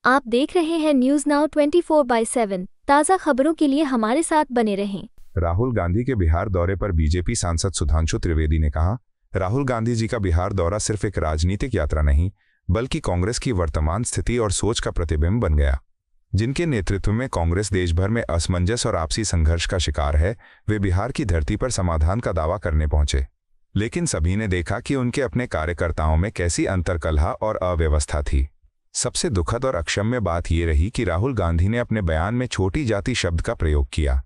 आप देख रहे हैं न्यूज नाउ 24/7। ताज़ा खबरों के लिए हमारे साथ बने रहें। राहुल गांधी के बिहार दौरे पर बीजेपी सांसद सुधांशु त्रिवेदी ने कहा, राहुल गांधी जी का बिहार दौरा सिर्फ एक राजनीतिक यात्रा नहीं, बल्कि कांग्रेस की वर्तमान स्थिति और सोच का प्रतिबिंब बन गया। जिनके नेतृत्व में कांग्रेस देश भर में असमंजस और आपसी संघर्ष का शिकार है, वे बिहार की धरती पर समाधान का दावा करने पहुंचे। लेकिन सभी ने देखा कि उनके अपने कार्यकर्ताओं में कैसी अंतर्कलह और अव्यवस्था थी। सबसे दुखद और अक्षम्य बात यह रही कि राहुल गांधी ने अपने बयान में छोटी जाति शब्द का प्रयोग किया।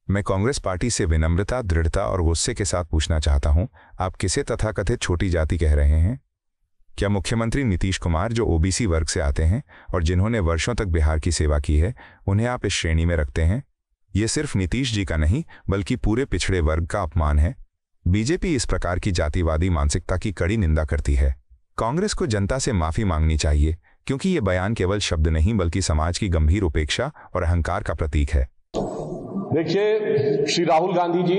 मैं कांग्रेस पार्टी से विनम्रता, दृढ़ता और गुस्से के साथ पूछना चाहता हूं, आप किसे तथाकथित छोटी जाति कह रहे हैं? क्या मुख्यमंत्री नीतीश कुमार, जो ओबीसी वर्ग से आते हैं और जिन्होंने वर्षों तक बिहार की सेवा की है, उन्हें आप इस श्रेणी में रखते हैं? ये सिर्फ नीतीश जी का नहीं, बल्कि पूरे पिछड़े वर्ग का अपमान है। बीजेपी इस प्रकार की जातिवादी मानसिकता की कड़ी निंदा करती है। कांग्रेस को जनता से माफी मांगनी चाहिए, क्योंकि ये बयान केवल शब्द नहीं बल्कि समाज की गंभीर उपेक्षा और अहंकार का प्रतीक है। देखिए, श्री राहुल गांधी जी,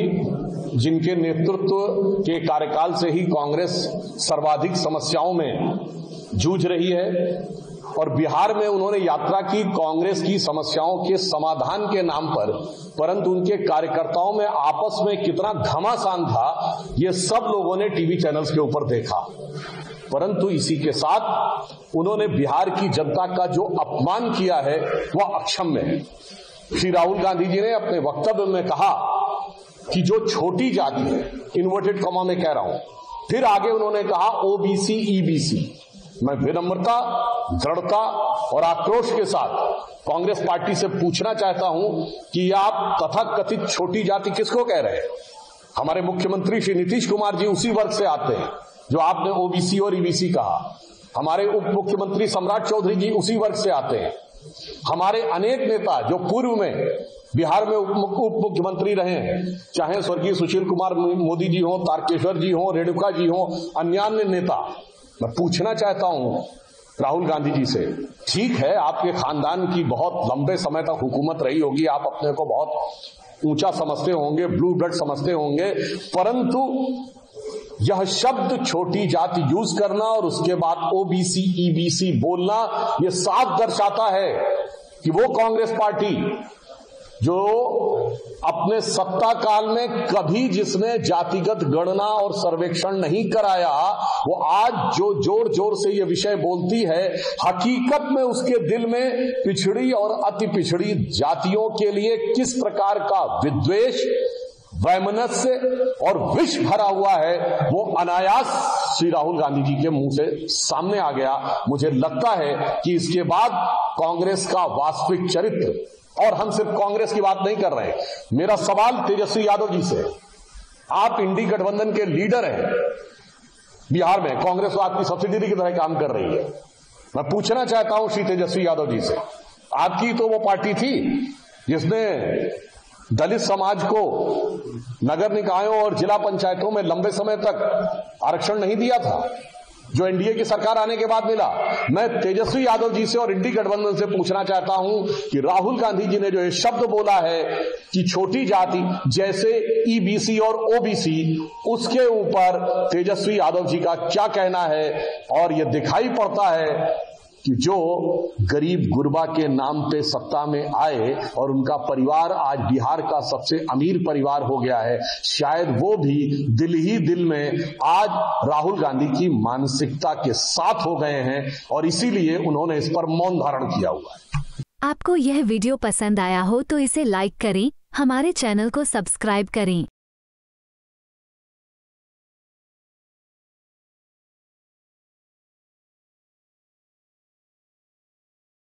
जिनके नेतृत्व के कार्यकाल से ही कांग्रेस सर्वाधिक समस्याओं में जूझ रही है और बिहार में उन्होंने यात्रा की कांग्रेस की समस्याओं के समाधान के नाम पर, परंतु उनके कार्यकर्ताओं में आपस में कितना घमासान था, ये सब लोगों ने टीवी चैनल्स के ऊपर देखा। परंतु इसी के साथ उन्होंने बिहार की जनता का जो अपमान किया है वह अक्षम्य है। श्री राहुल गांधी जी ने अपने वक्तव्य में कहा कि जो छोटी जाति है, इन्वर्टेड कॉमा में कह रहा हूं, फिर आगे उन्होंने कहा ओबीसी, ईबीसी। मैं विनम्रता, दृढ़ता और आक्रोश के साथ कांग्रेस पार्टी से पूछना चाहता हूं कि आप तथाकथित छोटी जाति किसको कह रहे हैं? हमारे मुख्यमंत्री श्री नीतीश कुमार जी उसी वर्ग से आते हैं जो आपने ओबीसी और ईबीसी कहा। हमारे उप मुख्यमंत्री सम्राट चौधरी जी उसी वर्ग से आते हैं। हमारे अनेक नेता जो पूर्व में बिहार में उप मुख्यमंत्री रहे हैं, चाहे स्वर्गीय सुशील कुमार मोदी जी हो, तारकेश्वर जी हो, रेणुका जी हो, अन्य नेता, मैं पूछना चाहता हूं राहुल गांधी जी से, ठीक है आपके खानदान की बहुत लंबे समय तक हुकूमत रही होगी, आप अपने को बहुत ऊंचा समझते होंगे, ब्लू ब्लड समझते होंगे, परंतु यह शब्द छोटी जाति यूज करना और उसके बाद ओबीसी, ईबीसी बोलना, यह साफ दर्शाता है कि वो कांग्रेस पार्टी जो अपने सत्ता काल में कभी जिसने जातिगत गणना और सर्वेक्षण नहीं कराया, वो आज जो जोर जोर से ये विषय बोलती है, हकीकत में उसके दिल में पिछड़ी और अति पिछड़ी जातियों के लिए किस प्रकार का विद्वेष, वैमनस्य और विष भरा हुआ है, वो अनायास श्री राहुल गांधी जी के मुंह से सामने आ गया। मुझे लगता है कि इसके बाद कांग्रेस का वास्तविक चरित्र, और हम सिर्फ कांग्रेस की बात नहीं कर रहे हैं, मेरा सवाल तेजस्वी यादव जी से, आप इंडी गठबंधन के लीडर हैं बिहार में, कांग्रेस आपकी सब्सिडरी की तरह काम कर रही है। मैं पूछना चाहता हूं श्री तेजस्वी यादव जी से, आपकी तो वो पार्टी थी जिसने दलित समाज को नगर निकायों और जिला पंचायतों में लंबे समय तक आरक्षण नहीं दिया था, जो एनडीए की सरकार आने के बाद मिला। मैं तेजस्वी यादव जी से और इंडी गठबंधन से पूछना चाहता हूं कि राहुल गांधी जी ने जो ये शब्द बोला है कि छोटी जाति जैसे ईबीसी और ओबीसी, उसके ऊपर तेजस्वी यादव जी का क्या कहना है? और ये दिखाई पड़ता है कि जो गरीब गुरबा के नाम पे सत्ता में आए और उनका परिवार आज बिहार का सबसे अमीर परिवार हो गया है, शायद वो भी दिल ही दिल में आज राहुल गांधी की मानसिकता के साथ हो गए हैं और इसीलिए उन्होंने इस पर मौन धारण किया हुआ है। आपको यह वीडियो पसंद आया हो तो इसे लाइक करें, हमारे चैनल को सब्सक्राइब करें।